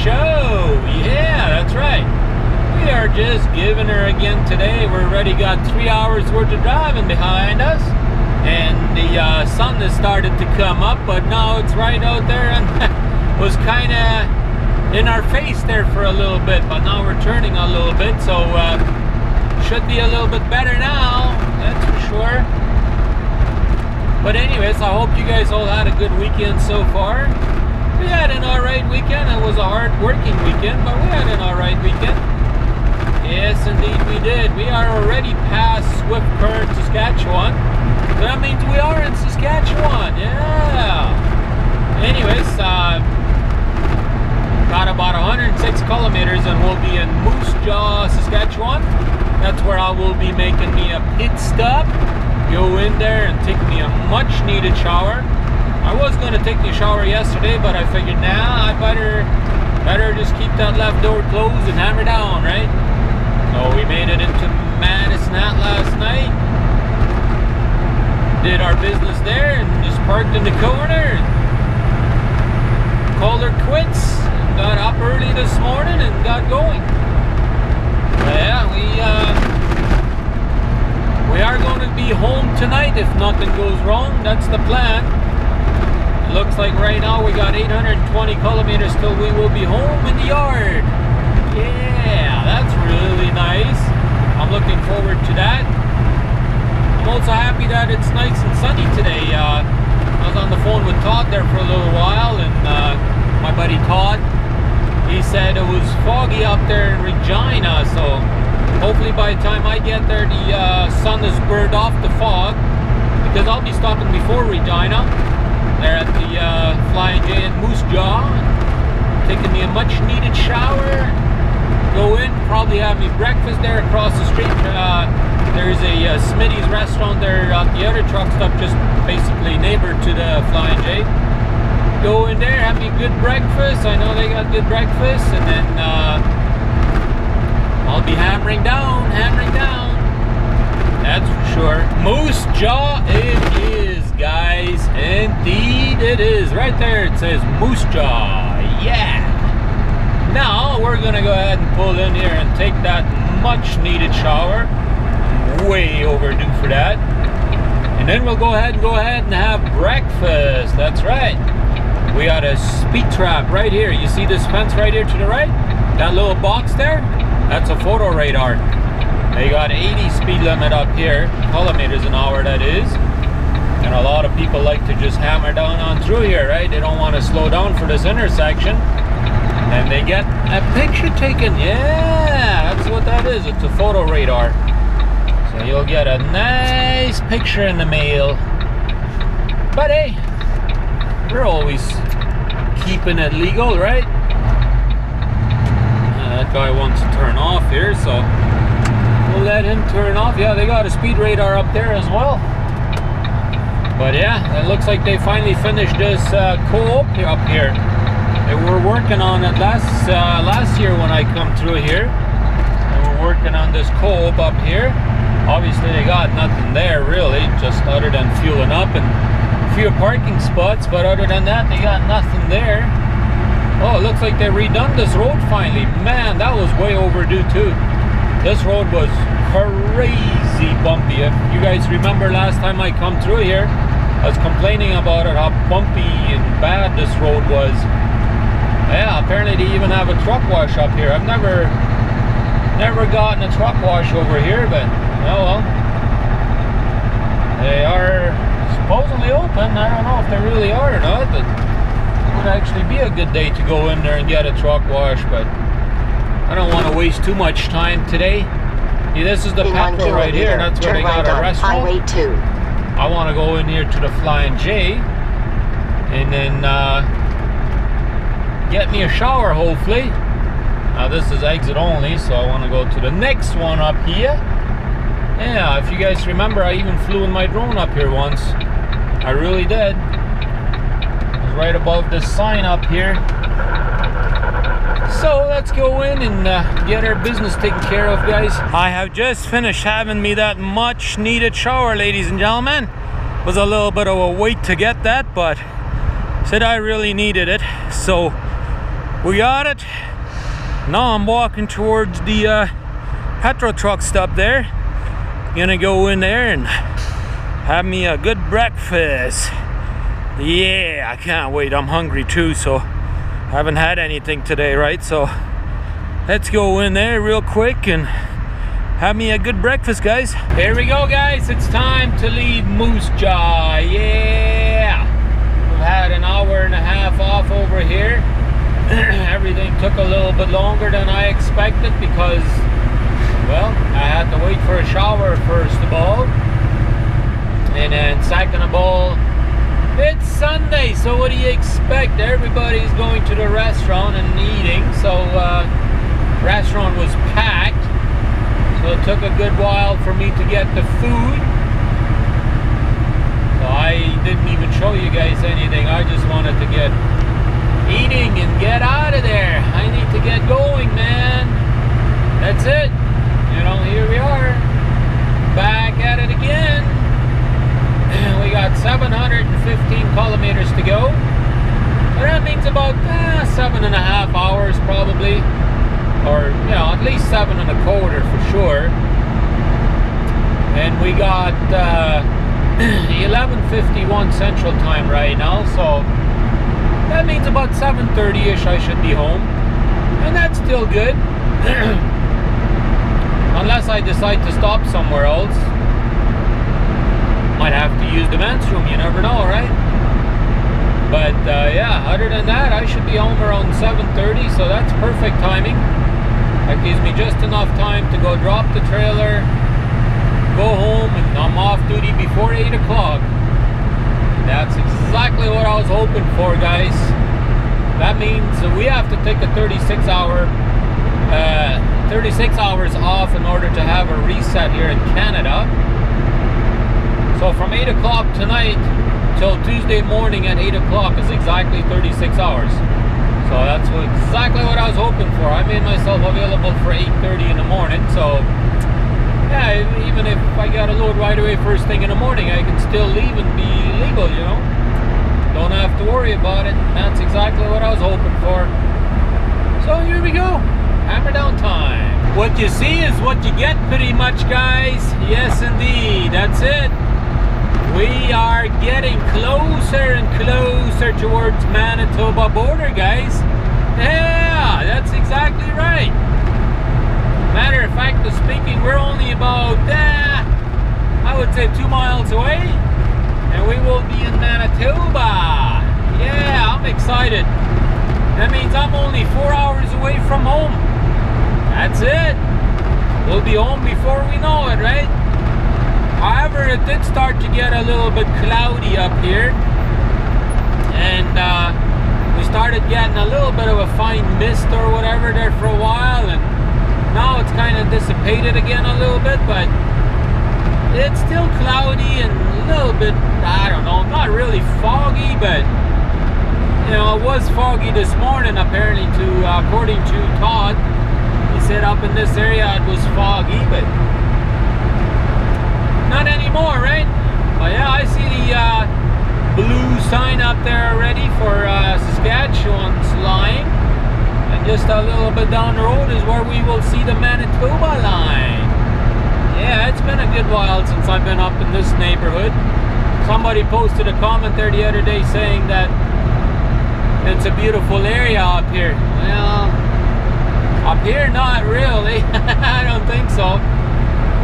show. Yeah, that's right. We are just giving her again today. We're already got 3 hours worth of driving behind us. And the sun has started to come up, but now it's right out there and was kind of in our face there for a little bit, but now we're turning a little bit, so should be a little bit better now, that's for sure. But anyways, I hope you guys all had a good weekend so far. We had an alright weekend. It was a hard working weekend, but we had an alright weekend. Yes, indeed we did. We are already past Swift Current, Saskatchewan. So that means we are in Saskatchewan, yeah. Anyways, got about 106 kilometers and we'll be in Moose Jaw, Saskatchewan. That's where I will be making me a pit stop. Go in there and take me a much needed shower. I was going to take the shower yesterday, but I figured, nah, I better just keep that left door closed and hammer down, right? So we made it into Madison last night. Did our business there and just parked in the corner and called her quits. Got up early this morning and got going. Yeah, we are going to be home tonight if nothing goes wrong. That's the plan. It looks like right now we got 820 kilometers till we will be home in the yard. Yeah, that's really nice. I'm looking forward to that. I'm also happy that it's nice and sunny today. I was on the phone with Todd there for a little while, and my buddy Todd, he said it was foggy up there in Regina, so hopefully by the time I get there the sun has burned off the fog, because I'll be stopping before Regina there at the Flying J in Moose Jaw, taking me a much needed shower, go in, probably have me breakfast there across the street. There's a Smitty's restaurant there at the other truck stop, just basically neighbor to the Flying J. Go in there, have me good breakfast. I know they got good breakfast, and then I'll be hammering down. That's for sure. Moose Jaw it is, guys. Indeed it is. Right there it says Moose Jaw. Yeah. Now we're gonna go ahead and pull in here and take that much needed shower. Way overdue for that. And then we'll go ahead and have breakfast. That's right. We got a speed trap right here. You see this fence right here to the right? That little box there? That's a photo radar. They got 80 speed limit up here, kilometers an hour that is. And a lot of people like to just hammer down on through here, right? They don't want to slow down for this intersection. And they get a picture taken. Yeah, that's what that is. It's a photo radar. So you'll get a nice picture in the mail. But hey, we're always keeping it legal, right? That guy wants to turn off here, so we'll let him turn off. Yeah, they got a speed radar up there as well. But yeah, it looks like they finally finished this co-op up here. They were working on it last year when I come through here. They were working on this co-op up here. Obviously they got nothing there really, just other than fueling up and a few parking spots, but other than that they got nothing there. Oh, it looks like they redone this road finally. Man, that was way overdue too. This road was crazy bumpy. If you guys remember last time I come through here, I was complaining about it, how bumpy and bad this road was. Yeah, apparently they even have a truck wash up here. I've never gotten a truck wash over here, but oh well. They are supposedly open. I don't know if they really are or not, but it would actually be a good day to go in there and get a truck wash, but I don't want to waste too much time today. See, this is the petrol right here. That's where they got a restaurant. Highway 2. I want to go in here to the Flying J and then get me a shower, hopefully. Now this is exit only, so I want to go to the next one up here. Yeah, if you guys remember, I even flew in my drone up here once. I really did. It was right above this sign up here. So let's go in and get our business taken care of, guys. I have just finished having me that much needed shower, ladies and gentlemen. It was a little bit of a wait to get that, but said I really needed it. So We got it. Now I'm walking towards the petrol truck stop there. Gonna go in there and have me a good breakfast. Yeah, I can't wait. I'm hungry too, so I haven't had anything today, right? So let's go in there real quick and have me a good breakfast, guys. Here we go, guys. It's time to leave Moose Jaw. Yeah, we've had an hour and a half off over here. Everything took a little bit longer than I expected because, well, I had to wait for a shower first of all, and then second of all, it's Sunday, so what do you expect? Everybody's going to the restaurant and eating, so restaurant was packed, so it took a good while for me to get the food. So I didn't even show you guys anything. I just wanted to get eating and get out of there. I need to get going, man. That's it. You know, here we are, back at it again. We got 715 kilometers to go. So that means about 7.5 hours probably, or you know, at least 7.25 for sure. And we got 11:51 Central Time right now, so that means about 7:30ish I should be home, and that's still good. Unless I decide to stop somewhere else. Might have to use the men's room, you never know, right? But yeah, other than that, I should be home around 7:30, so that's perfect timing. That gives me just enough time to go drop the trailer, go home, and I'm off duty before 8 o'clock. That's exactly what I was hoping for, guys. That means we have to take a 36 hours off in order to have a reset here in Canada. So from 8 o'clock tonight till Tuesday morning at 8 o'clock is exactly 36 hours. So that's exactly what I was hoping for. I made myself available for 8:30 in the morning, so yeah, even if I got a load right away first thing in the morning, I can still leave and be legal, you know? Don't have to worry about it. That's exactly what I was hoping for. So here we go. Hammer down time. What you see is what you get pretty much, guys. Yes, indeed. That's it. We are getting closer and closer towards Manitoba border, guys. Yeah, that's exactly right. Matter of fact, speaking, we're only about, I would say 2 miles away, and we will be in Manitoba. Yeah, I'm excited. That means I'm only 4 hours away from home. That's it. We'll be home before we know it, right? However, it did start to get a little bit cloudy up here, and we started getting a little bit of a fine mist or whatever there for a while, and now it's kind of dissipated again a little bit, but it's still cloudy and a little bit, I don't know, not really foggy, but you know, it was foggy this morning apparently, according to Todd. He said up in this area it was foggy, but not anymore, right? But yeah, I see the blue sign up there already for Saskatchewan's line. And just a little bit down the road is where we will see the Manitoba line. Yeah, it's been a good while since I've been up in this neighborhood. Somebody posted a comment there the other day saying that it's a beautiful area up here. Well, up here, not really. I don't think so.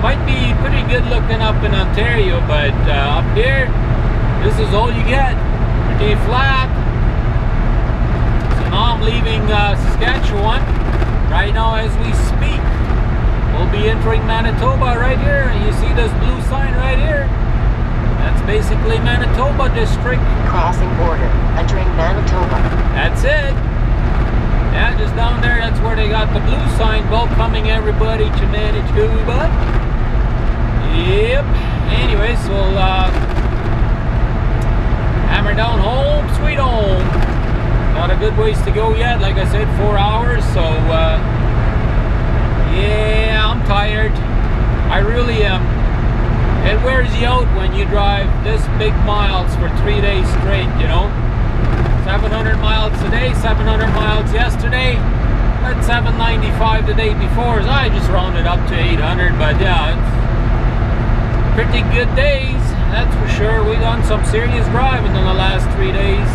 Might be pretty good looking up in Ontario, but up here, this is all you get. Pretty flat. So now I'm leaving Saskatchewan right now as we speak. We'll be entering Manitoba right here. You see this blue sign right here? That's basically Manitoba district. Crossing border, entering Manitoba. That's it. Yeah, just down there, that's where they got the blue sign, welcoming everybody to Manitoba. Yep. Anyways, we'll hammer down home, sweet home. Not a good ways to go yet, like I said, 4 hours, so yeah, I'm tired. I really am. It wears you out when you drive this big miles for 3 days straight, you know. 700 miles today, 700 miles yesterday. That's 795 the day before. So I just rounded up to 800, but yeah, it's pretty good days, that's for sure. We done some serious driving in the last 3 days.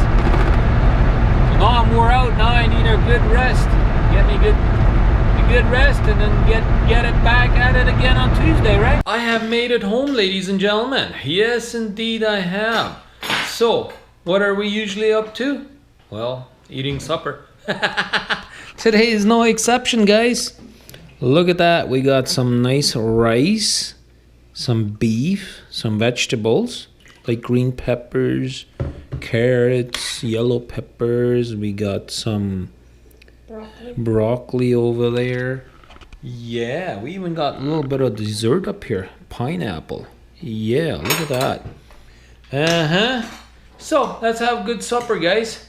Now I'm wore out. Now I need a good rest. Get me a good rest, and then get it back at it again on Tuesday, right? I have made it home, ladies and gentlemen. Yes, indeed I have. So, what are we usually up to? Well, eating supper. Today is no exception, guys. Look at that. We got some nice rice, some beef, some vegetables like green peppers, carrots, yellow peppers. We got some broccoli over there. Yeah, we even got a little bit of dessert up here. Pineapple. Yeah, look at that. So, let's have a good supper, guys.